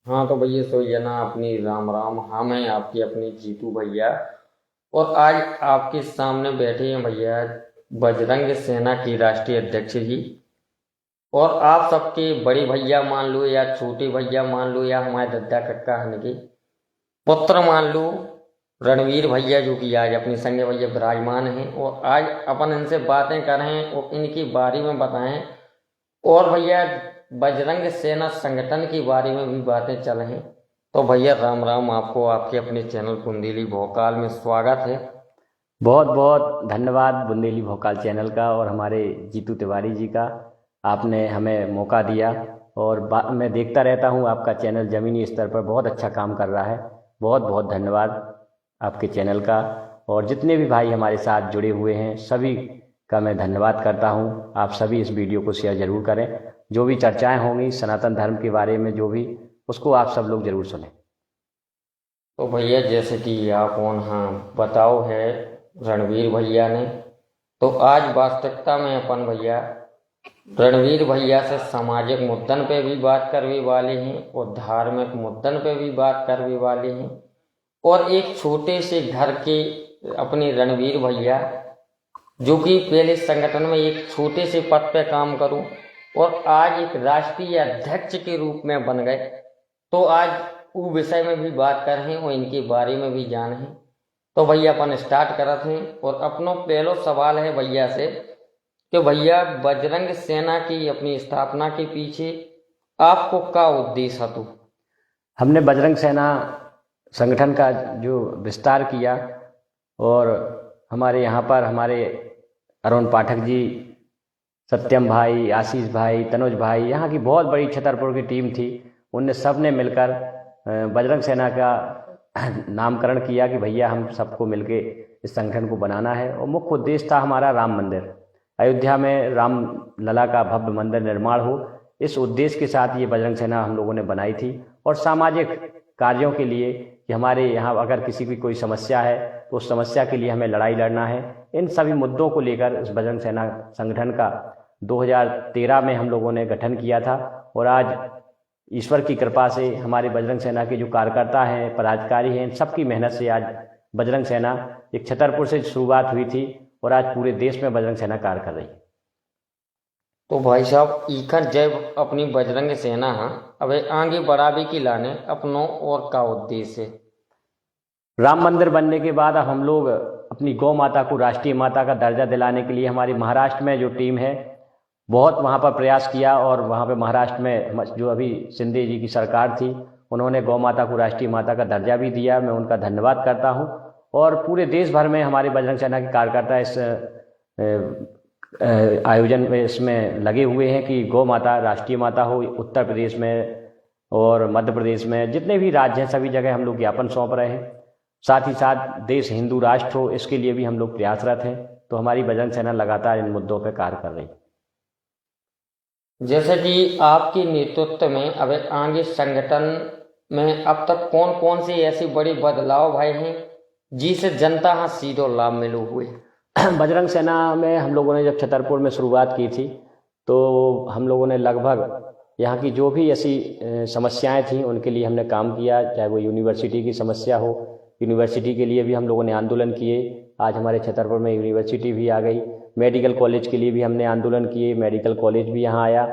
हाँ तो भैया सो ये ना अपनी राम राम। हाँ मैं आपकी अपनी जीतू भैया। और आज आपके सामने बैठे हैं भैया बजरंग सेना की राष्ट्रीय अध्यक्ष जी। और आप सबके बड़े भैया मान लो या छोटे भैया मान लो या हमारे दद्दा कक्का हन के पुत्र मान लो, रणवीर भैया जो कि आज अपने संग भैया विराजमान हैं। और आज अपन इनसे बातें करें और इनके बारे में बताएं। और भैया बजरंग सेना संगठन के बारे में भी बातें चल हैं। तो भैया राम राम, आपको आपके अपने चैनल बुंदेली भोकाल में स्वागत है। बहुत बहुत धन्यवाद बुंदेली भोकाल चैनल का और हमारे जीतू तिवारी जी का। आपने हमें मौका दिया और मैं देखता रहता हूँ आपका चैनल ज़मीनी स्तर पर बहुत अच्छा काम कर रहा है। बहुत बहुत धन्यवाद आपके चैनल का। और जितने भी भाई हमारे साथ जुड़े हुए हैं सभी का मैं धन्यवाद करता हूँ। आप सभी इस वीडियो को शेयर ज़रूर करें। जो भी चर्चाएँ होंगी सनातन धर्म के बारे में जो भी, उसको आप सब लोग ज़रूर सुनें। तो भैया जैसे कि आप कौन, हाँ बताओ है रणवीर भैया ने। तो आज वास्तविकता में अपन भैया रणवीर भैया से सामाजिक मुद्दन पे भी बात करने वाले हैं और धार्मिक मुद्दन पे भी बात करने वाले हैं। और एक छोटे से घर के अपने रणवीर भैया जो कि पहले संगठन में एक छोटे से पद पे काम करूं और आज एक राष्ट्रीय अध्यक्ष के रूप में बन गए। तो आज वो विषय में भी बात कर रहे हैं और इनके बारे में भी जान है। तो भैया अपन स्टार्ट करते हैं और अपनो पहलो सवाल है भैया से कि भैया बजरंग सेना की अपनी स्थापना के पीछे आपको क्या उद्देश्य था? हमने बजरंग सेना संगठन का जो विस्तार किया और हमारे यहाँ पर हमारे अरुण पाठक जी, सत्यम भाई, आशीष भाई, तनुज भाई, यहाँ की बहुत बड़ी छतरपुर की टीम थी। उनने सब ने मिलकर बजरंग सेना का नामकरण किया कि भैया हम सबको मिलके इस संगठन को बनाना है। और मुख्य उद्देश्य था हमारा राम मंदिर, अयोध्या में राम लला का भव्य मंदिर निर्माण हो। इस उद्देश्य के साथ ये बजरंग सेना हम लोगों ने बनाई थी। और सामाजिक कार्यों के लिए कि हमारे यहाँ अगर किसी की कोई समस्या है तो उस समस्या के लिए हमें लड़ाई लड़ना है। इन सभी मुद्दों को लेकर इस बजरंग सेना संगठन का 2013 में हम लोगों ने गठन किया था। और आज ईश्वर की कृपा से हमारे बजरंग सेना के जो कार्यकर्ता हैं, पदाधिकारी हैं, इन सबकी मेहनत से आज बजरंग सेना एक छतरपुर से शुरुआत हुई थी और आज पूरे देश में बजरंग सेना कार्य कर रही है। तो भाई साहब इखर जब अपनी बजरंग सेना हाँ अब आगे बढ़ावे की लाने अपनों और का उद्देश्य है? राम मंदिर बनने के बाद अब हम लोग अपनी गौ माता को राष्ट्रीय माता का दर्जा दिलाने के लिए हमारी महाराष्ट्र में जो टीम है बहुत वहाँ पर प्रयास किया। और वहाँ पे महाराष्ट्र में जो अभी शिंदे जी की सरकार थी उन्होंने गौ माता को राष्ट्रीय माता का दर्जा भी दिया। मैं उनका धन्यवाद करता हूँ। और पूरे देश भर में हमारे बजरंग सेना के कार्यकर्ता इस आयोजन में इसमें लगे हुए हैं कि गौ माता राष्ट्रीय माता हो। उत्तर प्रदेश में और मध्य प्रदेश में जितने भी राज्य हैं सभी जगह हम लोग ज्ञापन सौंप रहे हैं। साथ ही साथ देश हिंदू राष्ट्र हो इसके लिए भी हम लोग प्रयासरत हैं। तो हमारी बजरंग सेना लगातार इन मुद्दों पर कार्य कर रही है। जैसे कि आपके नेतृत्व में अब आगे संगठन में अब तक कौन कौन से ऐसे बड़े बदलाव भाई हैं जिससे जनता हाँ सीधो लाभ मिलो हुए? बजरंग सेना में हम लोगों ने जब छतरपुर में शुरुआत की थी तो हम लोगों ने लगभग यहाँ की जो भी ऐसी समस्याएं थी उनके लिए हमने काम किया। चाहे वो यूनिवर्सिटी की समस्या हो, यूनिवर्सिटी के लिए भी हम लोगों ने आंदोलन किए। आज हमारे छतरपुर में यूनिवर्सिटी भी आ गई। मेडिकल कॉलेज के लिए भी हमने आंदोलन किए, मेडिकल कॉलेज भी यहाँ आया।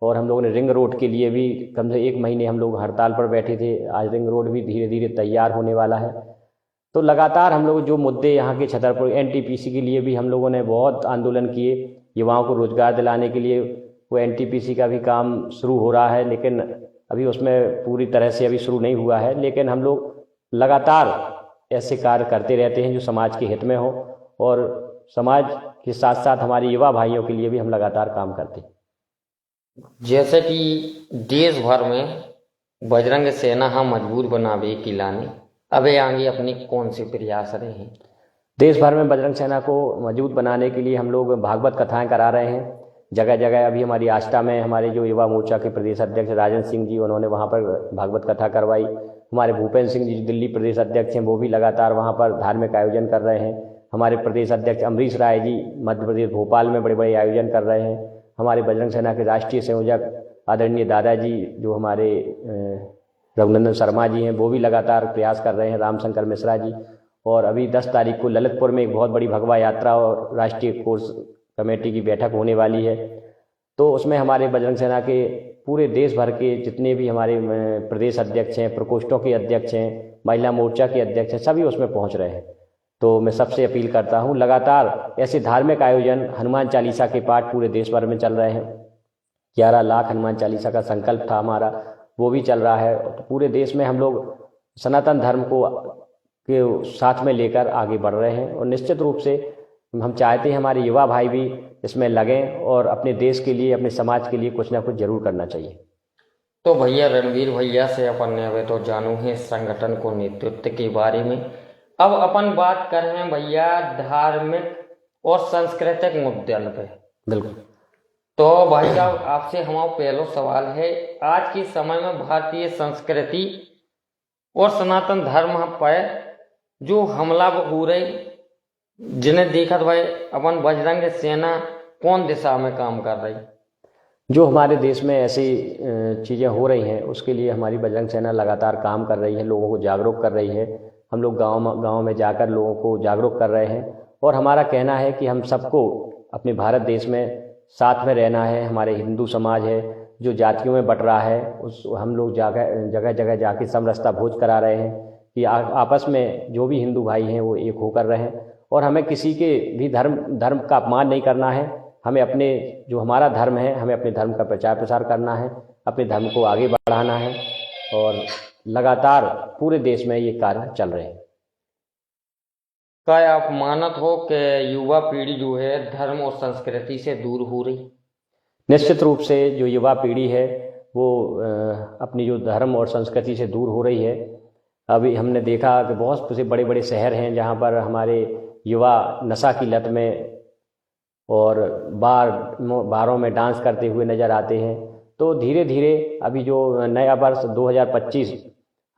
और हम लोगों ने रिंग रोड के लिए भी कम से 1 महीने हम लोग हड़ताल पर बैठे थे। आज रिंग रोड भी धीरे धीरे तैयार होने वाला है। तो लगातार हम लोग जो मुद्दे यहाँ के छतरपुर एनटीपीसी के लिए भी हम लोगों ने बहुत आंदोलन किए। युवाओं को रोजगार दिलाने के लिए वो एनटीपीसी का भी काम शुरू हो रहा है, लेकिन अभी उसमें पूरी तरह से अभी शुरू नहीं हुआ है। लेकिन हम लोग लगातार ऐसे कार्य करते रहते हैं जो समाज के हित में हो। और समाज के साथ साथ हमारे युवा भाइयों के लिए भी हम लगातार काम करते हैं। जैसे कि देश भर में बजरंग सेना हाँ मजबूत बनावे की लाने अब आगे अपनी कौन से प्रयास रहे हैं? देश भर में बजरंग सेना को मजबूत बनाने के लिए हम लोग भागवत कथाएं करा रहे हैं जगह जगह। अभी हमारी आष्टा में हमारे जो युवा मोर्चा के प्रदेश अध्यक्ष राजन सिंह जी, उन्होंने वहाँ पर भागवत कथा करवाई। हमारे भूपेंद्र सिंह जी दिल्ली प्रदेश अध्यक्ष हैं, वो भी लगातार वहाँ पर धार्मिक आयोजन कर रहे हैं। हमारे प्रदेश अध्यक्ष अमरीश राय जी मध्य प्रदेश भोपाल में बड़े बड़े आयोजन कर रहे हैं। हमारे बजरंग सेना के राष्ट्रीय संयोजक आदरणीय दादाजी जो हमारे रघुनंदन शर्मा जी हैं, वो भी लगातार प्रयास कर रहे हैं, रामशंकर मिश्रा जी। और अभी 10 तारीख को ललितपुर में एक बहुत बड़ी भगवा यात्रा और राष्ट्रीय कोर्स कमेटी की बैठक होने वाली है। तो उसमें हमारे बजरंग सेना के पूरे देश भर के जितने भी हमारे प्रदेश अध्यक्ष हैं, प्रकोष्ठों के अध्यक्ष हैं, महिला मोर्चा के अध्यक्ष हैं, सभी उसमें पहुंच रहे हैं। तो मैं सबसे अपील करता हूं, लगातार ऐसे धार्मिक आयोजन, हनुमान चालीसा के पाठ पूरे देश भर में चल रहे हैं। 11 लाख हनुमान चालीसा का संकल्प था हमारा, वो भी चल रहा है। तो पूरे देश में हम लोग सनातन धर्म को के साथ में लेकर आगे बढ़ रहे हैं और निश्चित रूप से हम चाहते हैं हमारे युवा भाई भी इसमें लगें और अपने देश के लिए, अपने समाज के लिए कुछ ना कुछ जरूर करना चाहिए। तो भैया रणवीर भैया से अपन ने अभी तो जानू है संगठन को नेतृत्व के बारे में। अब अपन बात कर रहे हैं भैया धार्मिक और सांस्कृतिक मुद्दों पे। बिल्कुल। तो भाई साहब आपसे हमारा पहला सवाल है, आज के समय में भारतीय संस्कृति और सनातन धर्म पर जो हमला हो रहे, जिन्हें देखा भाई अपन बजरंग सेना कौन दिशा में काम कर रही? जो हमारे देश में ऐसी चीज़ें हो रही हैं उसके लिए हमारी बजरंग सेना लगातार काम कर रही है, लोगों को जागरूक कर रही है। हम लोग गांव में जाकर लोगों को जागरूक कर रहे हैं और हमारा कहना है कि हम सबको अपने भारत देश में साथ में रहना है। हमारे हिंदू समाज है जो जातियों में बट रहा है, उस हम लोग जगह जगह जाके समरसता भोज करा रहे हैं कि आपस में जो भी हिंदू भाई हैं वो एक होकर रहें और हमें किसी के भी धर्म का अपमान नहीं करना है। हमें अपने जो हमारा धर्म है, हमें अपने धर्म का प्रचार प्रसार करना है, अपने धर्म को आगे बढ़ाना है और लगातार पूरे देश में ये कार्य चल रहे हैं। क्या आप मानत हो कि युवा पीढ़ी जो है धर्म और संस्कृति से दूर हो रही? निश्चित रूप से जो युवा पीढ़ी है वो अपनी जो धर्म और संस्कृति से दूर हो रही है। अभी हमने देखा कि बहुत से बड़े बड़े शहर हैं जहाँ पर हमारे युवा नशा की लत में और बारों में डांस करते हुए नज़र आते हैं। तो धीरे धीरे अभी जो नया वर्ष 2025,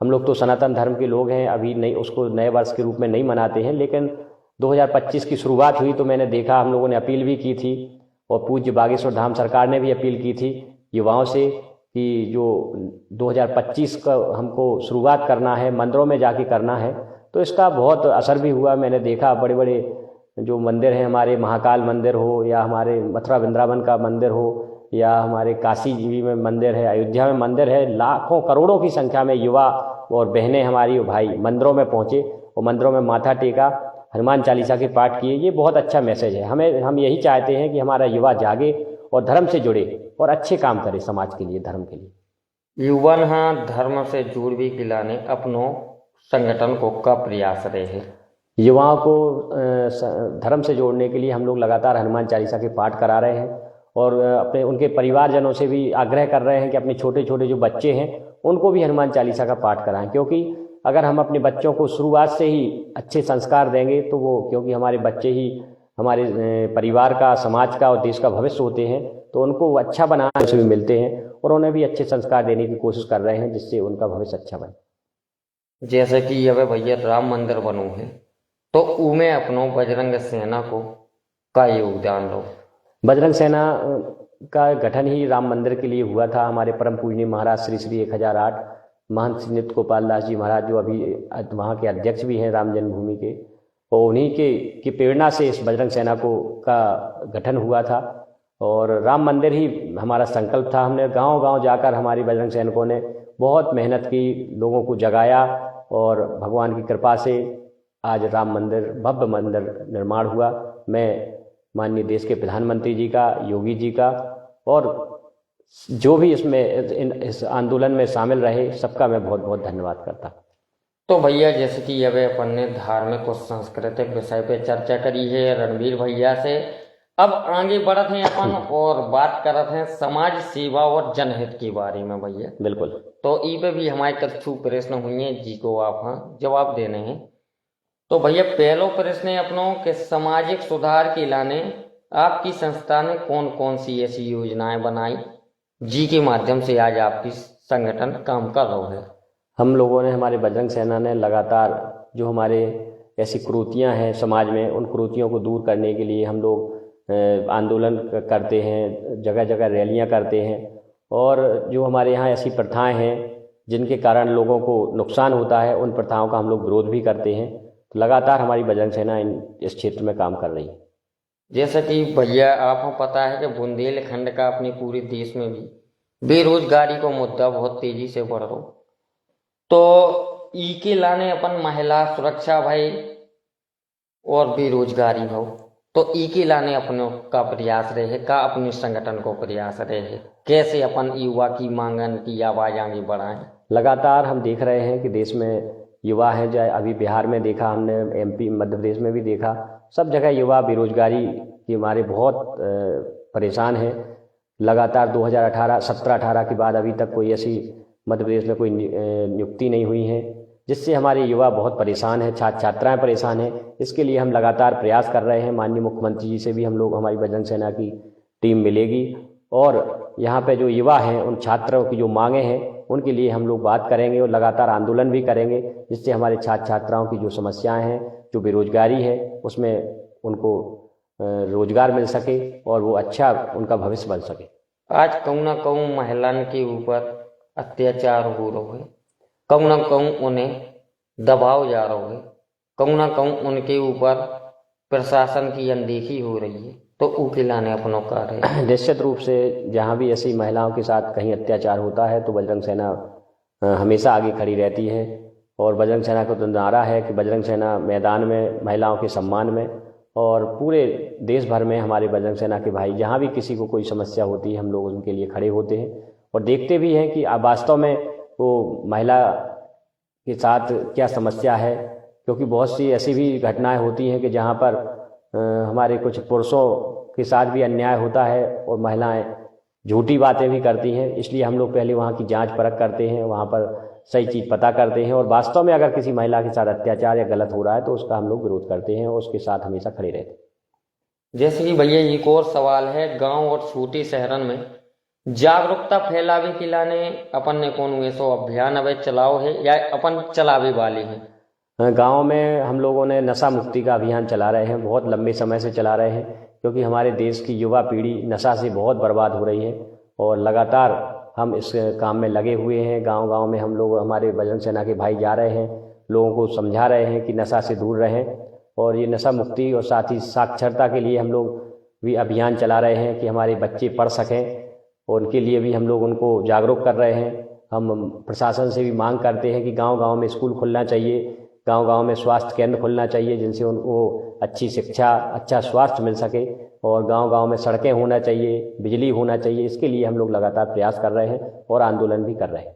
हम लोग तो सनातन धर्म के लोग हैं, अभी नहीं उसको नए वर्ष के रूप में नहीं मनाते हैं, लेकिन 2025 की शुरुआत हुई तो मैंने देखा, हम लोगों ने अपील भी की थी और पूज्य बागेश्वर धाम सरकार ने भी अपील की थी युवाओं से कि जो 2025 का हमको शुरुआत करना है, मंदिरों में जाके करना है। तो इसका बहुत असर भी हुआ। मैंने देखा बड़े बड़े जो मंदिर हैं, हमारे महाकाल मंदिर हो या हमारे मथुरा वृंदावन का मंदिर हो या हमारे काशी जी में मंदिर है, अयोध्या में मंदिर है, लाखों करोड़ों की संख्या में युवा और बहनें हमारी और भाई मंदिरों में पहुँचे और मंदिरों में माथा टेका, हनुमान चालीसा के पाठ किए। ये बहुत अच्छा मैसेज है। हम यही चाहते हैं कि हमारा युवा जागे और धर्म से जुड़े और अच्छे काम करे समाज के लिए, धर्म के लिए। युवा हाँ धर्म से जुड़ भी दिलाने अपनों संगठन को का प्रयास रहे हैं। युवाओं को धर्म से जोड़ने के लिए हम लोग लगातार हनुमान चालीसा के पाठ करा रहे हैं और अपने उनके परिवारजनों से भी आग्रह कर रहे हैं कि अपने छोटे छोटे जो बच्चे हैं उनको भी हनुमान चालीसा का पाठ कराएं, क्योंकि अगर हम अपने बच्चों को शुरुआत से ही अच्छे संस्कार देंगे तो वो, क्योंकि हमारे बच्चे ही हमारे परिवार का, समाज का और देश का भविष्य होते हैं, तो उनको अच्छा बनाने से भी मिलते हैं और उन्हें भी अच्छे संस्कार देने की कोशिश कर रहे हैं जिससे उनका भविष्य अच्छा बने। जैसे कि अब भैया राम मंदिर बनो है तो उमें अपनों बजरंग सेना को का योगदान लो? बजरंग सेना का गठन ही राम मंदिर के लिए हुआ था। हमारे परम पूजनीय महाराज श्री श्री 1008 महंत श्री नित्य गोपाल दास जी महाराज, जो अभी वहाँ के अध्यक्ष भी हैं राम जन्मभूमि के, और उन्हीं की प्रेरणा से इस बजरंग सेना का गठन हुआ था और राम मंदिर ही हमारा संकल्प था। हमने गांव गांव जाकर हमारी बजरंग सैनिकों ने बहुत मेहनत की, लोगों को जगाया और भगवान की कृपा से आज राम मंदिर, भव्य मंदिर निर्माण हुआ। मैं माननीय देश के प्रधानमंत्री जी का, योगी जी का और जो भी इसमें इस आंदोलन में शामिल रहे सबका मैं बहुत बहुत धन्यवाद करता। तो भैया जैसे कि अब अपन ने धार्मिक और सांस्कृतिक विषय पे चर्चा करी है रणवीर भैया से, अब आगे बढ़त हैं अपन और बात करत हैं समाज सेवा और जनहित के बारे में भैया। बिल्कुल। तो ई पे भी हमारे कछु प्रश्न हुई हैं जी को आप हाँ जवाब देने हैं। तो भैया पहलो प्रश्न है अपनों के सामाजिक सुधार के लाने आपकी संस्था ने कौन कौन सी ऐसी योजनाएं बनाई जी के माध्यम से आज आपकी संगठन काम कर रहा है? हम लोगों ने, हमारे बजरंग सेना ने लगातार जो हमारे ऐसी कुरीतियां हैं समाज में, उन कुरीतियों को दूर करने के लिए हम लोग आंदोलन करते हैं, जगह जगह रैलियां करते हैं और जो हमारे यहाँ ऐसी प्रथाएं हैं जिनके कारण लोगों को नुकसान होता है, उन प्रथाओं का हम लोग विरोध भी करते हैं। तो लगातार हमारी बजरंग सेना इस क्षेत्र में काम कर रही है। जैसे कि भैया आपको पता है कि बुंदेलखंड का अपने पूरे देश में भी बेरोजगारी का मुद्दा बहुत तेजी से बढ़ रहा, तो ई के लाने अपन महिला सुरक्षा भाई और बेरोजगारी भाव, तो ई के लाने अपनों का प्रयास रहे का, अपने संगठन को प्रयास रहे कैसे अपन युवा की मांगन की आवाज आगे बढ़ाएं। लगातार हम देख रहे हैं कि देश में युवा हैं, चाहे अभी बिहार में देखा हमने, एमपी मध्य प्रदेश में भी देखा, सब जगह युवा बेरोजगारी के मारे बहुत परेशान हैं। लगातार 2017-18 के बाद अभी तक कोई ऐसी मध्य प्रदेश में कोई नियुक्ति नहीं हुई है, जिससे हमारे युवा बहुत परेशान हैं, छात्र छात्राएं परेशान हैं। इसके लिए हम लगातार प्रयास कर रहे हैं। माननीय मुख्यमंत्री जी से भी हम लोग, हमारी बजरंग सेना की टीम मिलेगी और यहाँ पे जो युवा हैं, उन छात्रों की जो मांगे हैं उनके लिए हम लोग बात करेंगे और लगातार आंदोलन भी करेंगे, जिससे हमारे छात्र छात्राओं की जो समस्याएं हैं, जो बेरोजगारी है, उसमें उनको रोजगार मिल सके और वो अच्छा उनका भविष्य बन सके। आज कहूँ ना कहूँ महिलाओं के ऊपर अत्याचार हो रहा है, कहूँ ना कहूँ उन्हें दबाव जा रहा है, कहूँ ना कहूँ उनके ऊपर प्रशासन की अनदेखी हो रही है, तो उनके लाने अपनों कार्य है। निश्चित रूप से जहाँ भी ऐसी महिलाओं के साथ कहीं अत्याचार होता है तो बजरंग सेना हमेशा आगे खड़ी रहती है और बजरंग सेना का तो नारा है कि बजरंग सेना मैदान में महिलाओं के सम्मान में, और पूरे देश भर में हमारे बजरंग सेना के भाई जहाँ भी किसी को कोई समस्या होती है हम लोग उनके लिए खड़े होते हैं और देखते भी हैं कि वास्तव में वो महिला के साथ क्या समस्या है, क्योंकि बहुत सी ऐसी भी घटनाएं होती हैं कि जहाँ पर हमारे कुछ पुरुषों के साथ भी अन्याय होता है और महिलाएं झूठी बातें भी करती हैं। इसलिए हम लोग पहले वहाँ की जांच परख करते हैं, वहाँ पर सही चीज़ पता करते हैं और वास्तव में अगर किसी महिला के साथ अत्याचार या गलत हो रहा है तो उसका हम लोग विरोध करते हैं और उसके साथ हमेशा खड़े रहते हैं। जैसे कि भैया एक और सवाल है, गांव और छोटे शहरों में जागरूकता फैलावे के लाने अपन ने कौन ऐसो अभियान अब चलाओ है या अपन चलावे वाले हैं? गांव में हम लोगों ने नशा मुक्ति का अभियान चला रहे हैं, बहुत लंबे समय से चला रहे हैं, क्योंकि हमारे देश की युवा पीढ़ी नशा से बहुत बर्बाद हो रही है और लगातार हम इस काम में लगे हुए हैं। गांव-गांव में हम लोग, हमारे बजरंग सेना के भाई जा रहे हैं, लोगों को समझा रहे हैं कि नशा से दूर रहें और ये नशा मुक्ति और साथ ही साक्षरता के लिए हम लोग भी अभियान चला रहे हैं कि हमारे बच्चे पढ़ सकें और उनके लिए भी हम लोग उनको जागरूक कर रहे हैं। हम प्रशासन से भी मांग करते हैं कि गांव-गांव में स्कूल खुलना चाहिए, गांव-गांव में स्वास्थ्य केंद्र खुलना चाहिए, जिनसे उनको अच्छी शिक्षा, अच्छा स्वास्थ्य मिल सके और गांव-गांव में सड़कें होना चाहिए, बिजली होना चाहिए। इसके लिए हम लोग लगातार प्रयास कर रहे हैं और आंदोलन भी कर रहे हैं।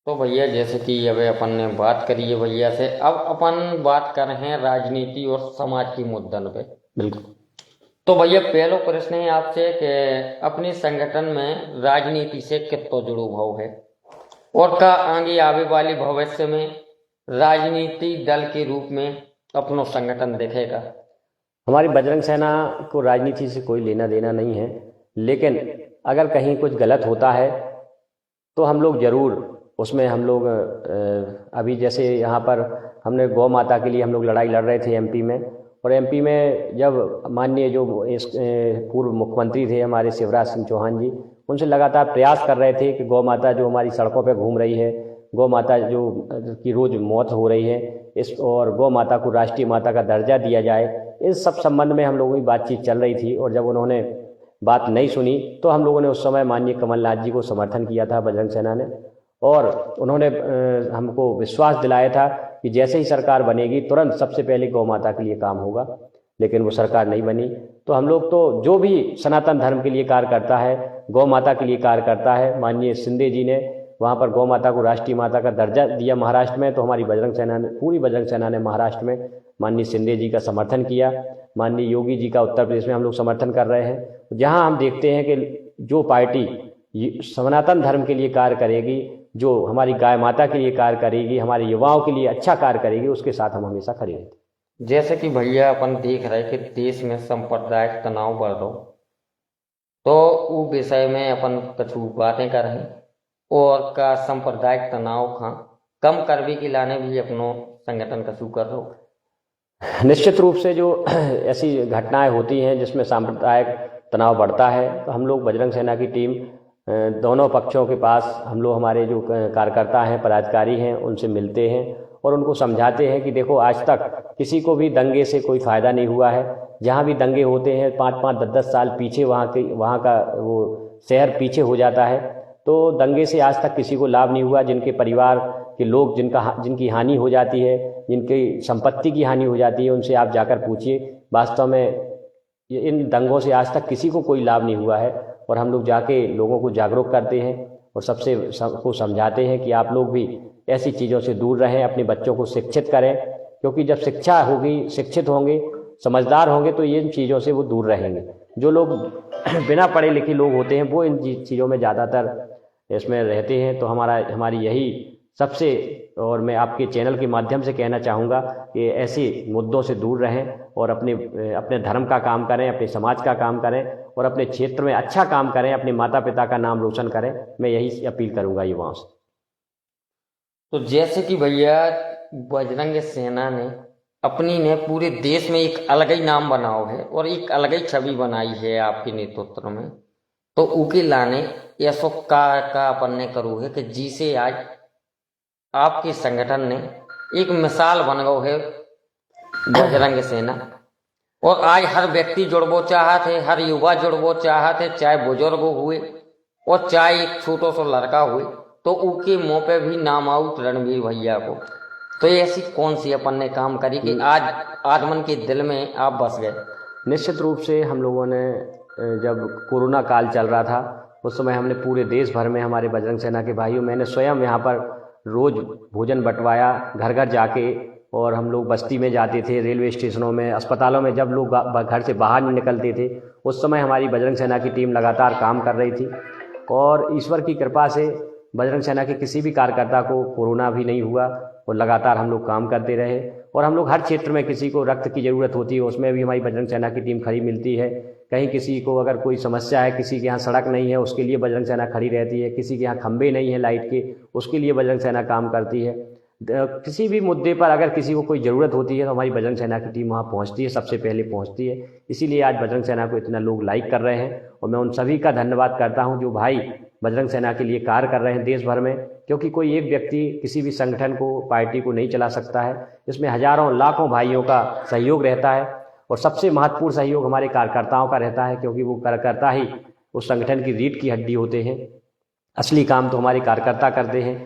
तो भैया जैसे कि अब अपन ने बात करी है भैया से, अब अपन बात कर रहे हैं राजनीति और समाज की मुद्दन पे। बिल्कुल। तो भैया पहला प्रश्न है आपसे कि अपने संगठन में राजनीति से कितना जुड़ो भाव है और का आगे आने वाले भविष्य में राजनीति दल के रूप में अपना संगठन देखेगा? हमारी बजरंग सेना को राजनीति से कोई लेना देना नहीं है, लेकिन अगर कहीं कुछ गलत होता है तो हम लोग ज़रूर उसमें, हम लोग अभी जैसे यहाँ पर हमने गौ माता के लिए हम लोग लड़ाई लड़ रहे थे एमपी में, और एमपी में जब माननीय जो इस पूर्व मुख्यमंत्री थे हमारे शिवराज सिंह चौहान जी, उनसे लगातार प्रयास कर रहे थे कि गौ माता जो हमारी सड़कों पर घूम रही है, गौ माता जो की रोज़ मौत हो रही है, इस और गौ माता को राष्ट्रीय माता का दर्जा दिया जाए, इस सब संबंध में हम लोगों की बातचीत चल रही थी। और जब उन्होंने बात नहीं सुनी तो हम लोगों ने उस समय माननीय कमलनाथ जी को समर्थन किया था बजरंग सेना ने, और उन्होंने हमको विश्वास दिलाया था कि जैसे ही सरकार बनेगी तुरंत सबसे पहले गौ माता के लिए काम होगा। लेकिन वो सरकार नहीं बनी, तो हम लोग तो जो भी सनातन धर्म के लिए कार्य करता है, गौ माता के लिए कार्य करता है, माननीय शिंदे जी ने वहाँ पर गौ माता को राष्ट्रीय माता का दर्जा दिया महाराष्ट्र में, तो हमारी बजरंग सेना ने, पूरी बजरंग सेना ने महाराष्ट्र में माननीय शिंदे जी का समर्थन किया। माननीय योगी जी का उत्तर प्रदेश में हम लोग समर्थन कर रहे हैं। जहाँ हम देखते हैं कि जो पार्टी सनातन धर्म के लिए कार्य करेगी, जो हमारी गाय माता के लिए कार्य करेगी, हमारे युवाओं के लिए अच्छा कार्य करेगी, उसके साथ हम हमेशा खड़े रहते हैं। जैसे कि भैया अपन देख रहे कि देश में सांप्रदायिक तनाव बढ़ रहा, तो वो विषय में अपन कुछ बातें कर रहे और का सांप्रदायिक तनाव कम करने के लाने भी अपनों संगठन का शुरू कर रहा। निश्चित रूप से जो ऐसी घटनाएं होती हैं जिसमें सांप्रदायिक तनाव बढ़ता है, तो हम लोग बजरंग सेना की टीम दोनों पक्षों के पास हम लोग, हमारे जो कार्यकर्ता हैं, पदाधिकारी हैं, उनसे मिलते हैं और उनको समझाते हैं कि देखो, आज तक किसी को भी दंगे से कोई फ़ायदा नहीं हुआ है। जहाँ भी दंगे होते हैं 5-5, 10-10 साल पीछे वहाँ का वो शहर पीछे हो जाता है। तो दंगे से आज तक किसी को लाभ नहीं हुआ। जिनके परिवार के लोग जिनकी हानि हो जाती है, जिनकी संपत्ति की हानि हो जाती है, उनसे आप जाकर पूछिए। वास्तव में इन दंगों से आज तक किसी को कोई लाभ नहीं हुआ है। और हम लोग जाके लोगों को जागरूक करते हैं और सबको समझाते हैं कि आप लोग भी ऐसी चीज़ों से दूर रहें, अपने बच्चों को शिक्षित करें, क्योंकि जब शिक्षा होगी, शिक्षित होंगे, समझदार होंगे, तो इन चीज़ों से वो दूर रहेंगे। जो लोग बिना पढ़े लिखे लोग होते हैं वो इन चीज़ों में ज़्यादातर इसमें रहते हैं। तो हमारी यही सबसे, और मैं आपके चैनल के माध्यम से कहना चाहूँगा कि ऐसे मुद्दों से दूर रहें और अपने धर्म का काम करें, अपने समाज का काम करें और अपने क्षेत्र में अच्छा काम करें, अपने माता पिता का नाम रोशन करें। मैं यही अपील करूँगा युवाओं से। तो जैसे कि भैया बजरंग सेना ने पूरे देश में एक अलग ही नाम बनाओ है और एक अलग ही छवि बनाई है आपके नेतृत्व में। तो उके लाने ऐसो का अपन ने करू है कि जिसे आज आपके संगठन ने एक मिसाल बन गो है बजरंग सेना। और आज हर व्यक्ति जुड़बो चाहत है, हर युवा जुड़बो चाहत है, चाहे बुजुर्ग हुए और चाहे एक छोटो सो लड़का हुए, तो उनके मुंह पे भी नाम आउट रणवीर भैया को। तो ऐसी कौन सी अपन ने काम करी कि आज आदमन के दिल में आप बस गए? निश्चित रूप से हम लोगों ने, जब कोरोना काल चल रहा था उस समय हमने पूरे देश भर में हमारे बजरंग सेना के भाइयों, मैंने स्वयं यहाँ पर रोज़ भोजन बंटवाया घर घर जाके। और हम लोग बस्ती में जाते थे, रेलवे स्टेशनों में, अस्पतालों में, जब लोग घर से बाहर नहीं निकलते थे उस समय हमारी बजरंग सेना की टीम लगातार काम कर रही थी। और ईश्वर की कृपा से बजरंग सेना के किसी भी कार्यकर्ता को कोरोना भी नहीं हुआ और लगातार हम लोग काम करते रहे। और हम लोग हर क्षेत्र में, किसी को रक्त की ज़रूरत होती है उसमें भी हमारी बजरंग सेना की टीम खड़ी मिलती है। कहीं किसी को अगर कोई समस्या है, किसी के यहाँ सड़क नहीं है, उसके लिए बजरंग सेना खड़ी रहती है। किसी के यहाँ खंभे नहीं है लाइट के, उसके लिए बजरंग सेना काम करती है। किसी भी मुद्दे पर अगर किसी को कोई ज़रूरत होती है तो हमारी बजरंग सेना की टीम वहाँ पहुँचती है, सबसे पहले पहुँचती है। इसीलिए आज बजरंग सेना को इतना लोग लाइक कर रहे हैं और मैं उन सभी का धन्यवाद करता हूँ जो भाई बजरंग सेना के लिए कार्य कर रहे हैं देश भर में। क्योंकि कोई एक व्यक्ति किसी भी संगठन को, पार्टी को नहीं चला सकता है, इसमें हजारों लाखों भाइयों का सहयोग रहता है। और सबसे महत्वपूर्ण सहयोग हमारे कार्यकर्ताओं का रहता है, क्योंकि वो कार्यकर्ता ही उस संगठन की रीढ़ की हड्डी होते हैं। असली काम तो हमारे कार्यकर्ता करते हैं,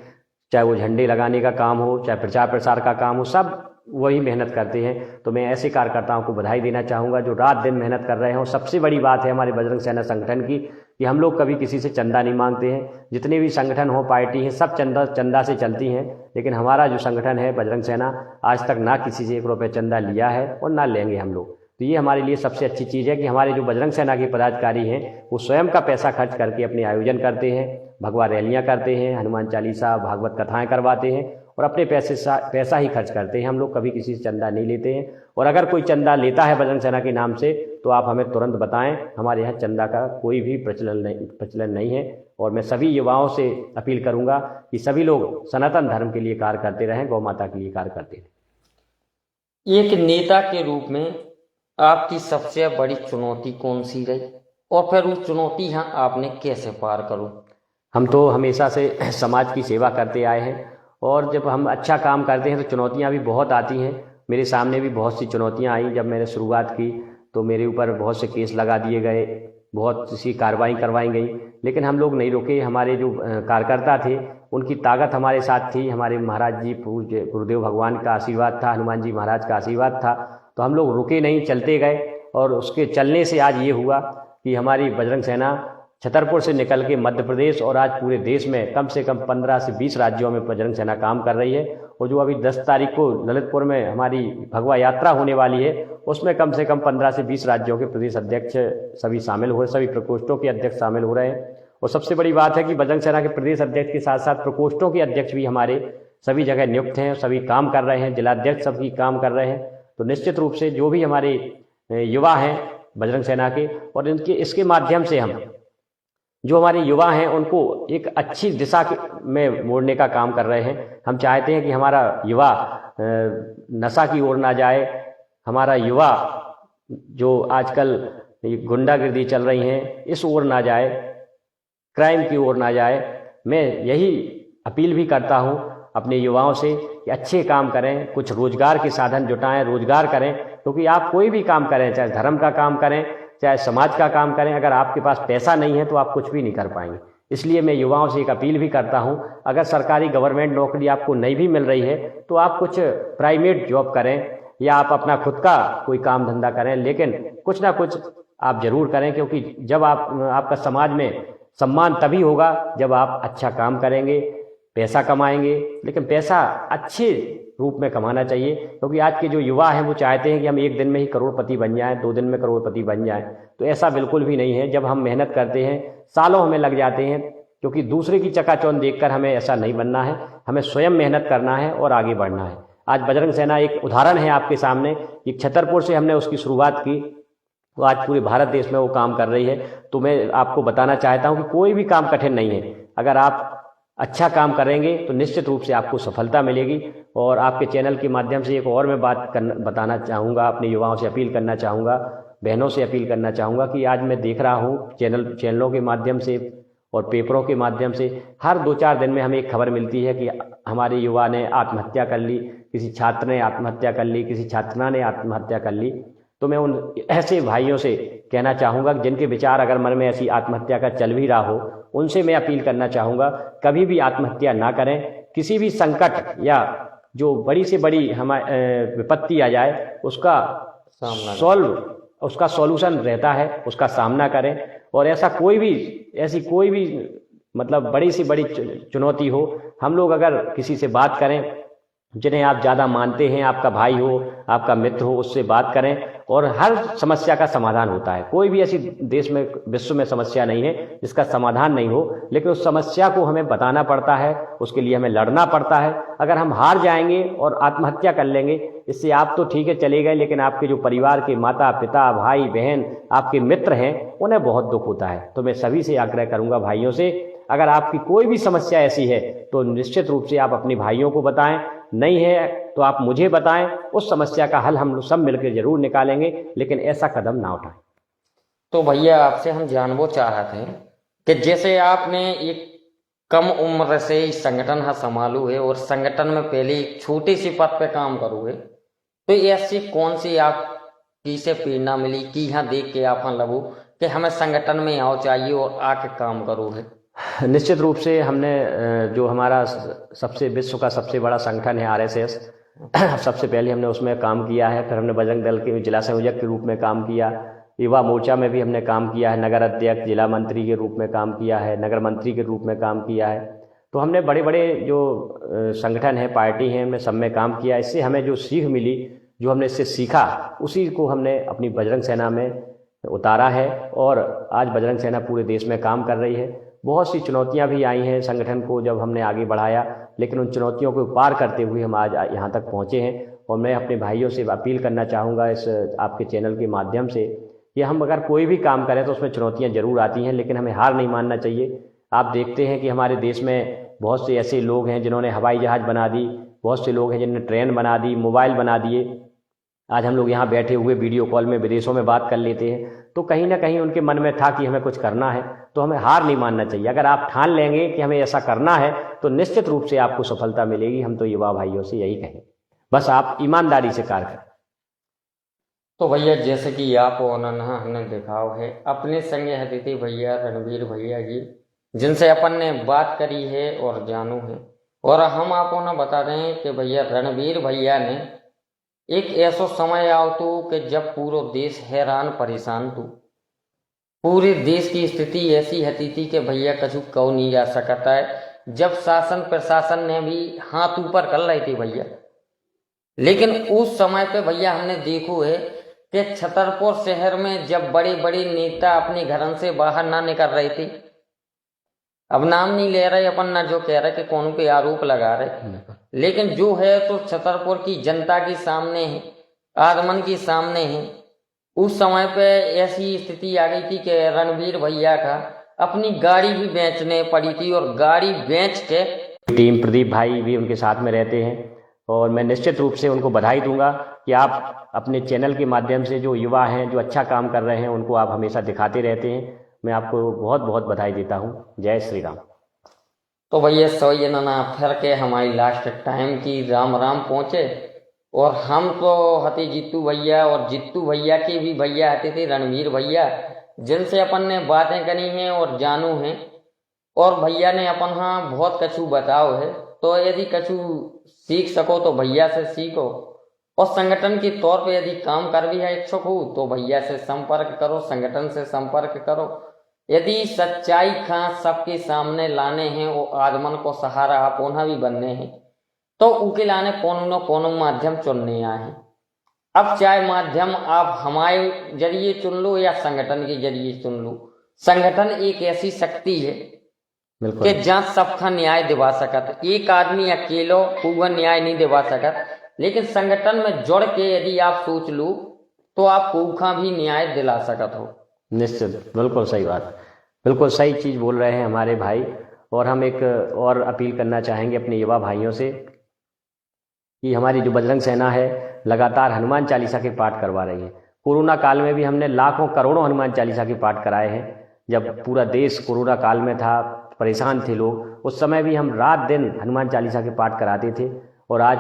चाहे वो झंडे लगाने का काम हो, चाहे प्रचार प्रसार का काम हो, सब वही मेहनत करते हैं। तो मैं ऐसे कार्यकर्ताओं को बधाई देना चाहूँगा जो रात दिन मेहनत कर रहे हैं। और सबसे बड़ी बात है हमारे बजरंग सेना संगठन की कि हम लोग कभी किसी से चंदा नहीं मांगते हैं। जितने भी संगठन हो, पार्टी हैं, सब चंदा से चलती हैं, लेकिन हमारा जो संगठन है बजरंग सेना आज तक ना किसी से 1 रुपये चंदा लिया है और ना लेंगे हम लोग। तो ये हमारे लिए सबसे अच्छी चीज़ है कि हमारे जो बजरंग सेना के पदाधिकारी हैं वो स्वयं का पैसा खर्च करके अपने आयोजन करते हैं, भगवा रैलियाँ करते हैं, हनुमान चालीसा, भागवत कथाएँ करवाते हैं और अपने पैसा ही खर्च करते हैं। हम लोग कभी किसी से चंदा नहीं लेते हैं। और अगर कोई चंदा लेता है बजरंग सेना के नाम से तो आप हमें तुरंत बताएं। हमारे यहाँ चंदा का कोई भी प्रचलन नहीं है। और मैं सभी युवाओं से अपील करूँगा कि सभी लोग सनातन धर्म के लिए कार्य करते रहें, गौ माता के लिए कार्य करते रहें। एक नेता के रूप में आपकी सबसे बड़ी चुनौती कौन सी रही और फिर वो चुनौती यहाँ आपने कैसे पार करूँ? हम तो हमेशा से समाज की सेवा करते आए हैं और जब हम अच्छा काम करते हैं तो चुनौतियाँ भी बहुत आती हैं। मेरे सामने भी बहुत सी चुनौतियाँ आई। जब मैंने शुरुआत की तो मेरे ऊपर बहुत से केस लगा दिए गए, बहुत सी कार्रवाई करवाई गई, लेकिन हम लोग नहीं रुके। हमारे जो कार्यकर्ता थे उनकी ताकत हमारे साथ थी। हमारे महाराज जी, पूज्य गुरुदेव भगवान का आशीर्वाद था, हनुमान जी महाराज का आशीर्वाद था। तो हम लोग रुके नहीं, चलते गए। और उसके चलने से आज ये हुआ कि हमारी बजरंग सेना छतरपुर से निकल के मध्य प्रदेश और आज पूरे देश में कम से कम 15 से 20 राज्यों में बजरंग सेना काम कर रही है। और जो अभी 10 तारीख को ललितपुर में हमारी भगवा यात्रा होने वाली है उसमें कम से कम 15 से 20 राज्यों के प्रदेश अध्यक्ष सभी शामिल हो रहे, सभी प्रकोष्ठों के अध्यक्ष शामिल हो रहे हैं। और सबसे बड़ी बात है कि बजरंग सेना के प्रदेश अध्यक्ष के साथ साथ प्रकोष्ठों के अध्यक्ष भी हमारे सभी जगह नियुक्त हैं, सभी काम कर रहे हैं, जिलाध्यक्ष सभी काम कर रहे हैं। तो निश्चित रूप से जो भी हमारे युवा हैं बजरंग सेना के, और इसके माध्यम से हम जो हमारे युवा हैं उनको एक अच्छी दिशा में मोड़ने का काम कर रहे हैं। हम चाहते हैं कि हमारा युवा नशा की ओर ना जाए, हमारा युवा जो आजकल गुंडागिर्दी चल रही हैं इस ओर ना जाए। क्राइम की ओर ना जाए। मैं यही अपील भी करता हूँ अपने युवाओं से कि अच्छे काम करें, कुछ रोजगार के साधन जुटाएं, रोजगार करें, क्योंकि आप कोई भी काम करें, चाहे धर्म का काम करें, चाहे समाज का काम करें, अगर आपके पास पैसा नहीं है तो आप कुछ भी नहीं कर पाएंगे। इसलिए मैं युवाओं से एक अपील भी करता हूं, अगर सरकारी गवर्नमेंट नौकरी आपको नहीं भी मिल रही है तो आप कुछ प्राइवेट जॉब करें या आप अपना खुद का कोई काम धंधा करें, लेकिन कुछ ना कुछ आप जरूर करें, क्योंकि जब आपका समाज में सम्मान तभी होगा जब आप अच्छा काम करेंगे, पैसा कमाएंगे। लेकिन पैसा अच्छे रूप में कमाना चाहिए, क्योंकि आज के जो युवा हैं वो चाहते हैं कि हम एक दिन में ही करोड़पति बन जाएं, 2 दिन में करोड़पति बन जाएं। तो ऐसा बिल्कुल भी नहीं है। जब हम मेहनत करते हैं, सालों हमें लग जाते हैं, क्योंकि दूसरे की चकाचौंध देखकर हमें ऐसा नहीं बनना है। हमें स्वयं मेहनत करना है और आगे बढ़ना है। आज बजरंग सेना एक उदाहरण है आपके सामने। एक छतरपुर से हमने उसकी शुरुआत की, तो आज पूरे भारत देश में वो काम कर रही है। तो मैं आपको बताना चाहता हूँ कि कोई भी काम कठिन नहीं है। अगर आप अच्छा काम करेंगे तो निश्चित रूप से आपको सफलता मिलेगी। और आपके चैनल के माध्यम से एक और मैं बताना चाहूँगा, अपने युवाओं से अपील करना चाहूँगा, बहनों से अपील करना चाहूँगा कि आज मैं देख रहा हूँ चैनलों के माध्यम से और पेपरों के माध्यम से हर 2-4 दिन में हमें एक खबर मिलती है कि हमारे युवा ने आत्महत्या कर ली, किसी छात्र ने आत्महत्या कर ली, किसी छात्रा ने आत्महत्या कर ली। तो मैं उन ऐसे भाइयों से कहना चाहूँगा कि जिनके विचार अगर मन में ऐसी आत्महत्या का चल भी रहा हो, उनसे मैं अपील करना चाहूँगा कभी भी आत्महत्या ना करें। किसी भी संकट या जो बड़ी से बड़ी हमारे विपत्ति आ जाए उसका सॉल्यूशन रहता है, उसका सामना करें। और ऐसी कोई भी मतलब बड़ी से बड़ी चुनौती हो, हम लोग अगर किसी से बात करें जिन्हें आप ज़्यादा मानते हैं, आपका भाई हो, आपका मित्र हो, उससे बात करें और हर समस्या का समाधान होता है। कोई भी ऐसी देश में विश्व में समस्या नहीं है जिसका समाधान नहीं हो, लेकिन उस समस्या को हमें बताना पड़ता है, उसके लिए हमें लड़ना पड़ता है। अगर हम हार जाएंगे और आत्महत्या कर लेंगे, इससे आप तो ठीक है चले गए, लेकिन आपके जो परिवार के माता पिता भाई बहन आपके मित्र हैं उन्हें बहुत दुख होता है। तो मैं सभी से आग्रह करूंगा भाइयों से, अगर आपकी कोई भी समस्या ऐसी है तो निश्चित रूप से आप अपने भाइयों को बताएं, नहीं है तो आप मुझे बताएं। उस समस्या का हल हम लोग सब मिलकर जरूर निकालेंगे, लेकिन ऐसा कदम ना उठाएं। तो भैया आपसे हम जानना चाह रहे थे कि जैसे आपने एक कम उम्र से ही संगठन है संभालू है और संगठन में पहले एक छोटे से पद पे काम करू है, तो ऐसी कौन सी आपकी से प्रेरणा मिली कि यहाँ देख के आप लगू कि हमें संगठन में आओ चाहिए और आके काम करो है? निश्चित रूप से हमने जो हमारा विश्व का सबसे बड़ा संगठन है RSS, सबसे पहले हमने उसमें काम किया है। फिर हमने बजरंग दल के जिला संयोजक के रूप में काम किया, युवा मोर्चा में भी हमने काम किया है, नगर अध्यक्ष, जिला मंत्री के रूप में काम किया है, नगर मंत्री के रूप में काम किया है। तो हमने बड़े बड़े जो संगठन है, पार्टी हैं, हमने सब में काम किया। इससे हमें जो सीख मिली, जो हमने इससे सीखा, उसी को हमने अपनी बजरंग सेना में उतारा है और आज बजरंग सेना पूरे देश में काम कर रही है। बहुत सी चुनौतियां भी आई हैं संगठन को जब हमने आगे बढ़ाया, लेकिन उन चुनौतियों को पार करते हुए हम आज यहाँ तक पहुँचे हैं। और मैं अपने भाइयों से अपील करना चाहूँगा इस आपके चैनल के माध्यम से कि हम अगर कोई भी काम करें तो उसमें चुनौतियाँ जरूर आती हैं, लेकिन हमें हार नहीं मानना चाहिए। आप देखते हैं कि हमारे देश में बहुत से ऐसे लोग हैं जिन्होंने हवाई जहाज़ बना दी, बहुत से लोग हैं जिन्होंने ट्रेन बना दी, मोबाइल बना दिए। आज हम लोग यहाँ बैठे हुए वीडियो कॉल में विदेशों में बात कर लेते हैं। तो कहीं ना कहीं उनके मन में था कि हमें कुछ करना है, तो हमें हार नहीं मानना चाहिए। अगर आप ठान लेंगे कि हमें ऐसा करना है तो निश्चित रूप से आपको सफलता मिलेगी। हम तो युवा भाइयों से यही कहें, बस आप ईमानदारी से कार्य करें। तो भैया जैसे कि आप हमने देखा है अपने संगे अतिथि भैया रणवीर भैया जी, जिनसे अपन ने बात करी है और जानू है, और हम आपको ना बता दें कि भैया रणवीर भैया ने एक ऐसा समय आओ तो कि जब पूरा देश हैरान परेशान तो पूरे देश की स्थिति ऐसी हती थी कि भैया कछु कहो नहीं जा सकता है। जब शासन प्रशासन ने भी हाथ ऊपर कर रही थी भैया, लेकिन उस समय पे भैया हमने देखो है कि छतरपुर शहर में जब बड़े बड़े नेता अपने घरों से बाहर ना निकल रहे थे, अब नाम नहीं ले रहे अपन, ना जो कह रहे कि कौन पे आरोप लगा रहे, लेकिन जो है तो छतरपुर की जनता के सामने है, आदमन के सामने है। उस समय पे ऐसी स्थिति आ गई थी कि रणवीर भैया का अपनी गाड़ी भी बेचने पड़ी थी, और गाड़ी बेच के टीम प्रदीप भाई भी उनके साथ में रहते हैं। और मैं निश्चित रूप से उनको बधाई दूंगा कि आप अपने चैनल के माध्यम से जो युवा हैं, जो अच्छा काम कर रहे हैं, उनको आप हमेशा दिखाते रहते हैं। मैं आपको बहुत बहुत बधाई देता हूँ। जय श्री राम। तो भैया सौ जना फिर के हमारी लास्ट टाइम की राम राम पहुँचे, और हम तो हती जीतू भैया, और जीतू भैया के भी भैया आते थे रणवीर भैया, जिनसे अपन ने बातें करी हैं और जानू हैं, और भैया ने अपन हाँ बहुत कछु बताओ है। तो यदि कछु सीख सको तो भैया से सीखो, और संगठन के तौर पे यदि काम कर भी है इच्छुक हो तो भैया से संपर्क करो, संगठन से संपर्क करो। यदि सच्चाई खां सबके सामने लाने हैं और आदमन को सहारा आप उन्हें भी बनने हैं, तो उके लाने कोनो न कोनो माध्यम चुनने आए हैं। अब चाहे माध्यम आप हमारे जरिए चुन लो या संगठन के जरिए चुन लो, संगठन एक ऐसी शक्ति है कि जहाँ सबका न्याय दिवा सकत। एक आदमी अकेलो पूरा न्याय नहीं दिवा सकत, लेकिन संगठन में जुड़ के यदि आप सोच लो तो आप पूखा भी न्याय दिला सकत हो। निश्चित, बिल्कुल सही बात, बिल्कुल सही चीज़ बोल रहे हैं हमारे भाई। और हम एक और अपील करना चाहेंगे अपने युवा भाइयों से कि हमारी जो बजरंग सेना है लगातार हनुमान चालीसा के पाठ करवा रही है। कोरोना काल में भी हमने लाखों करोड़ों हनुमान चालीसा के पाठ कराए हैं। जब पूरा देश कोरोना काल में था, परेशान थे लोग, उस समय भी हम रात दिन हनुमान चालीसा के पाठ कराते थे। और आज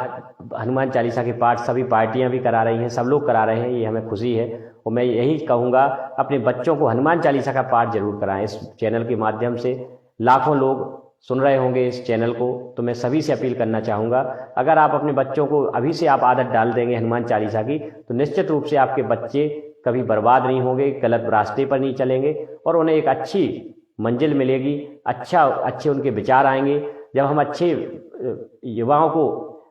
हनुमान चालीसा के पाठ सभी पार्टियां भी करा रही हैं, सब लोग करा रहे हैं, ये हमें खुशी है। और मैं यही कहूँगा अपने बच्चों को हनुमान चालीसा का पाठ जरूर कराएं। इस चैनल के माध्यम से लाखों लोग सुन रहे होंगे इस चैनल को, तो मैं सभी से अपील करना चाहूँगा, अगर आप अपने बच्चों को अभी से आप आदत डाल देंगे हनुमान चालीसा की, तो निश्चित रूप से आपके बच्चे कभी बर्बाद नहीं होंगे, गलत रास्ते पर नहीं चलेंगे, और उन्हें एक अच्छी मंजिल मिलेगी, अच्छे उनके विचार आएंगे। जब हम अच्छे युवाओं को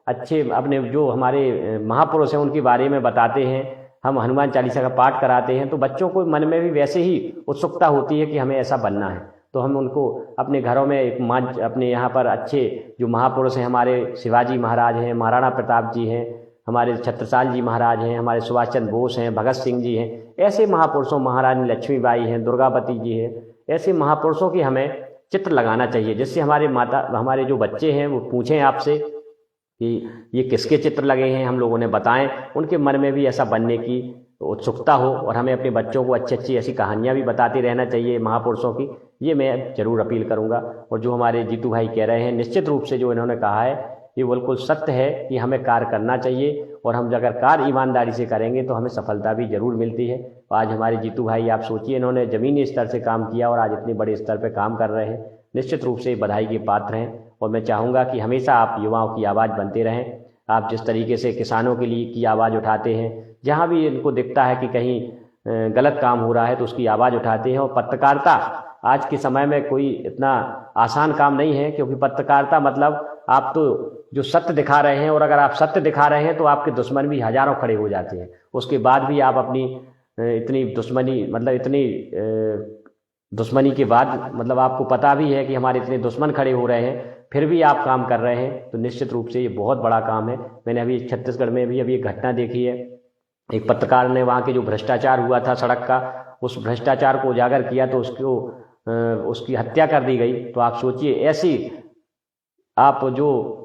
अच्छे अपने जो हमारे महापुरुष हैं उनके बारे में बताते हैं, हम हनुमान चालीसा का पाठ कराते हैं, तो बच्चों को मन में भी वैसे ही उत्सुकता होती है कि हमें ऐसा बनना है। तो हम उनको अपने घरों में एक अपने यहाँ पर अच्छे जो महापुरुष हैं, हमारे शिवाजी महाराज हैं, महाराणा प्रताप जी हैं, हमारे छत्रसाल जी महाराज हैं, हमारे सुभाष चंद्र बोस हैं, भगत सिंह जी हैं, ऐसे महापुरुषों, महारानी लक्ष्मीबाई हैं, दुर्गावती जी हैं, ऐसे महापुरुषों की हमें चित्र लगाना चाहिए, जिससे हमारे जो बच्चे हैं वो पूछें आपसे कि ये किसके चित्र लगे हैं, हम लोगों ने बताएं, उनके मन में भी ऐसा बनने की उत्सुकता हो। और हमें अपने बच्चों को अच्छी अच्छी ऐसी कहानियां भी बताते रहना चाहिए महापुरुषों की, ये मैं जरूर अपील करूंगा। और जो हमारे जीतू भाई कह रहे हैं, निश्चित रूप से जो इन्होंने कहा है ये बिल्कुल सत्य है कि हमें कार्य करना चाहिए, और हम अगर कार्य ईमानदारी से करेंगे तो हमें सफलता भी जरूर मिलती है। आज हमारे जीतू भाई, आप सोचिए, इन्होंने ज़मीनी स्तर से काम किया और आज इतने बड़े स्तर पर काम कर रहे हैं, निश्चित रूप से बधाई के पात्र हैं। और मैं चाहूँगा कि हमेशा आप युवाओं की आवाज़ बनते रहें। आप जिस तरीके से किसानों के लिए की आवाज़ उठाते हैं, जहाँ भी इनको दिखता है कि कहीं गलत काम हो रहा है तो उसकी आवाज़ उठाते हैं। और पत्रकारिता आज के समय में कोई इतना आसान काम नहीं है, क्योंकि पत्रकारिता मतलब आप तो जो सत्य दिखा रहे हैं, और अगर आप सत्य दिखा रहे हैं तो आपके दुश्मन भी हजारों खड़े हो जाते हैं, उसके बाद भी आप अपनी इतनी दुश्मनी, मतलब इतनी दुश्मनी के बाद, मतलब आपको पता भी है कि हमारे इतने दुश्मन खड़े हो रहे हैं, फिर भी आप काम कर रहे हैं, तो निश्चित रूप से ये बहुत बड़ा काम है। मैंने अभी छत्तीसगढ़ में भी अभी एक घटना देखी है, एक पत्रकार ने वहाँ के जो भ्रष्टाचार हुआ था सड़क का, उस भ्रष्टाचार को उजागर किया तो उसकी हत्या कर दी गई। तो आप सोचिए, ऐसी आप जो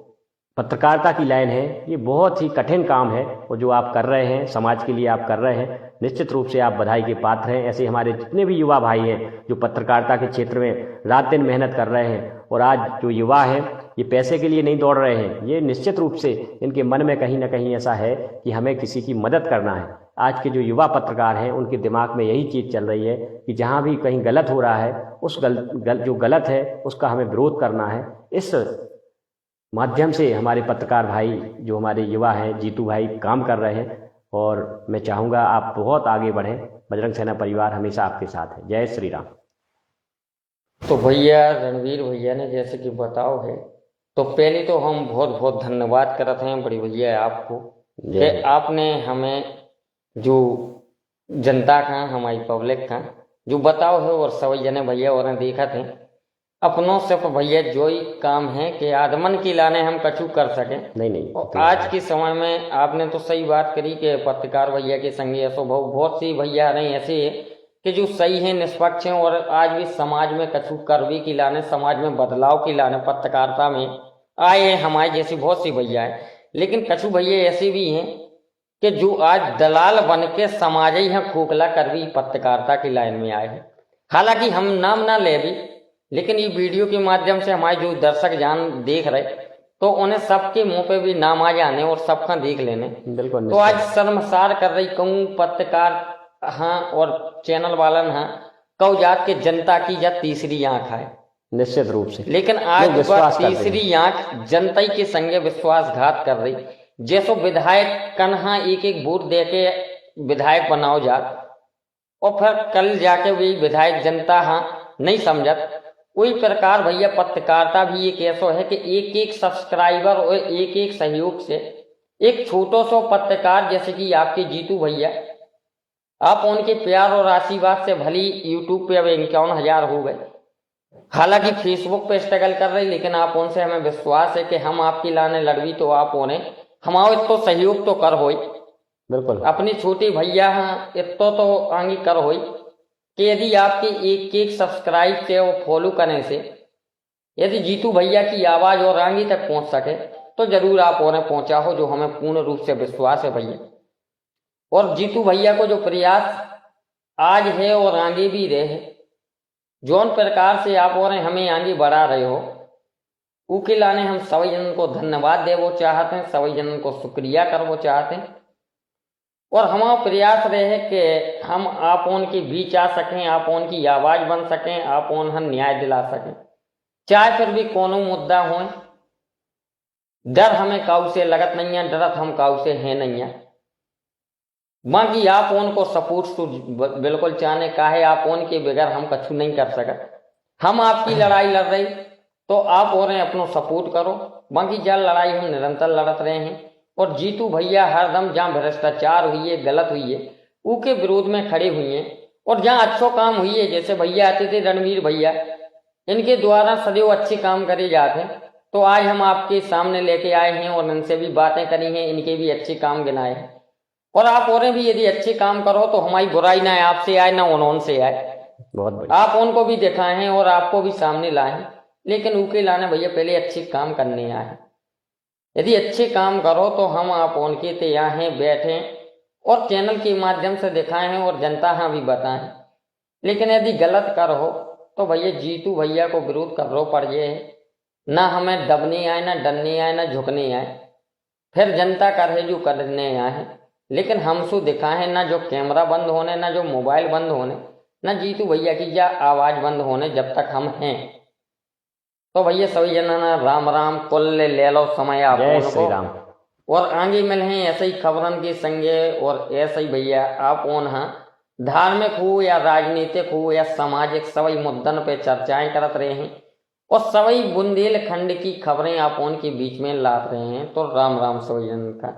पत्रकारिता की लाइन है, ये बहुत ही कठिन काम है, और जो आप कर रहे हैं समाज के लिए आप कर रहे हैं, निश्चित रूप से आप बधाई के पात्र हैं। ऐसे हमारे जितने भी युवा भाई हैं जो पत्रकारिता के क्षेत्र में रात दिन मेहनत कर रहे हैं, और आज जो युवा हैं ये पैसे के लिए नहीं दौड़ रहे हैं, ये निश्चित रूप से इनके मन में कहीं ना कहीं ऐसा है कि हमें किसी की मदद करना है। आज के जो युवा पत्रकार हैं उनके दिमाग में यही चीज़ चल रही है कि जहाँ भी कहीं गलत हो रहा है, उस जो गलत है उसका हमें विरोध करना है। इस माध्यम से हमारे पत्रकार भाई, जो हमारे युवा हैं, जीतू भाई काम कर रहे हैं, और मैं चाहूँगा आप बहुत आगे बढ़ें। बजरंग सेना परिवार हमेशा आपके साथ है। जय श्री राम। तो भैया रणवीर भैया ने जैसे कि बताओ है, तो पहले तो हम बहुत बहुत धन्यवाद करते हैं बड़ी भैया आपको कि आपने हमें जो जनता का, हमारी पब्लिक का जो बताओ है, और सभी जने भैया और देखा थे अपनों से भैया जो ही काम है कि आदमन की लाने हम कछु कर सके नहीं। और आज के समय में आपने तो सही बात करी कि पत्रकार भैया के संगे ऐसो बहुत सी भैया रहे ऐसे है कि जो सही है, निष्पक्ष हैं, और आज भी समाज में कछु करवी की लाने, समाज में बदलाव की लाने पत्रकारिता में आए हैं। हमारे जैसी बहुत सी भैया है, लेकिन कछु भैया ऐसे भी हैं कि जो आज दलाल बन के समाज ही खोखला करवी पत्रकारिता की लाइन में आए हैं। हालांकि हम नाम ना ले भी, लेकिन ये वीडियो के माध्यम से हमारे जो दर्शक जान देख रहे, तो उन्हें सबके मुंह पे भी नाम आ जाने और सबका देख लेने। बिल्कुल तो आज शर्मसार कर रही कहूँ पत्रकार हाँ और चैनल वालन हाँ कौ जात के जनता की या तीसरी आंख है निश्चित रूप से। लेकिन आज वह तीसरी आंख जनता के संगे विश्वासघात कर रही। जैसो विधायक कन्हा एक एक वोट दे के विधायक बनाओ जा और फिर कल जाके वही विधायक जनता हाँ नहीं समझत, वही प्रकार भैया पत्रकारिता भी एक ऐसा है कि एक एक सब्सक्राइबर और एक एक सहयोग से एक छोटो सो पत्रकार जैसे कि आपके जीतू भैया, आप उनके प्यार और आशीर्वाद से भली यूट्यूब पे अब 51,000 हो गए। हालांकि फेसबुक पे स्ट्रगल कर रही, लेकिन आप उनसे हमें विश्वास है कि हम आपकी लाने लड़वी तो आप उन्हें हमारे तो सहयोग तो कर होई। बिल्कुल अपनी छोटी भैया हाँ इतो तो आगे कर होई कि यदि आपके एक एक सब्सक्राइब से और फॉलो करने से यदि जीतू भैया की आवाज और आगे तक पहुंच सके तो जरूर आप उन्हें पहुंचा हो, जो हमें पूर्ण रूप से विश्वास है भैया। और जीतू भैया को जो प्रयास आज है और आगे भी रहे, जौन प्रकार से आप और हमें आगे बढ़ा रहे हो, उके लाने हम सभी जनन को धन्यवाद देवो चाहते हैं, सभी जनन को शुक्रिया करवो चाहते हैं। और हमारा प्रयास रहे कि हम आप उनके बीच आ सकें, आप उनकी आवाज बन सकें, आप उन्हें न्याय दिला सकें, चाहे फिर भी कोनो मुद्दा हो। डर हमें काऊ से लगत नहीं है, डरत हम काऊ से है नहीं है। बाकी आप उनको सपोर्ट तो बिल्कुल चाहने का है, आप उनके बगैर हम कछु नहीं कर सकते। हम आपकी लड़ाई लड़ रही तो आप और अपनो सपोर्ट करो। बाकी जल लड़ाई हम निरंतर लड़त रहे हैं और जीतू भैया हरदम जहाँ भ्रष्टाचार हुई है, गलत हुई है, उनके विरोध में खड़े हुए हैं। और जहाँ अच्छो काम हुई है, जैसे भैया आते थे रणवीर भैया, इनके द्वारा सदैव अच्छे काम करे जाते हैं, तो आज हम आपके सामने लेके आए हैं और इनसे भी बातें करी हैं, इनके भी अच्छे काम गिनाए हैं। और आप और भी यदि अच्छे काम करो तो हमारी बुराई ना आपसे आए ना उनसे आए, बहुत बढ़िया। आप उनको भी दिखाए हैं और आपको भी सामने लाए, लेकिन उनके लाने भैया पहले अच्छे काम करने आए। यदि अच्छे काम करो तो हम आप उनके ते यहाँ हैं बैठे और चैनल के माध्यम से दिखाए हैं और जनता हाँ भी बताएं। लेकिन यदि गलत करो तो भैया जीतू भैया को विरोध करो पड़ जाए, ना हमें दबने आए, ना डरने आए, ना झुकने आए, फिर जनता करे जो करने आए। लेकिन हमसो दिखाए ना जो कैमरा बंद होने, ना जो मोबाइल बंद होने, ना जीतू भैया की जा आवाज बंद होने जब तक हम हैं। तो भैया सभी जना राम राम, कुल ले लो समय आप श्री राम। और आगे मिले हैं ऐसे ही खबरन के संगे और ऐसे ही भैया आप ओन हाँ धार्मिक हो या राजनीतिक हो या सामाजिक सभी मुद्दन पे चर्चाएं करत रहे हैं और सभी बुंदेलखंड की खबरें आप उनके बीच में ला रहे हैं। तो राम राम सभी जन का।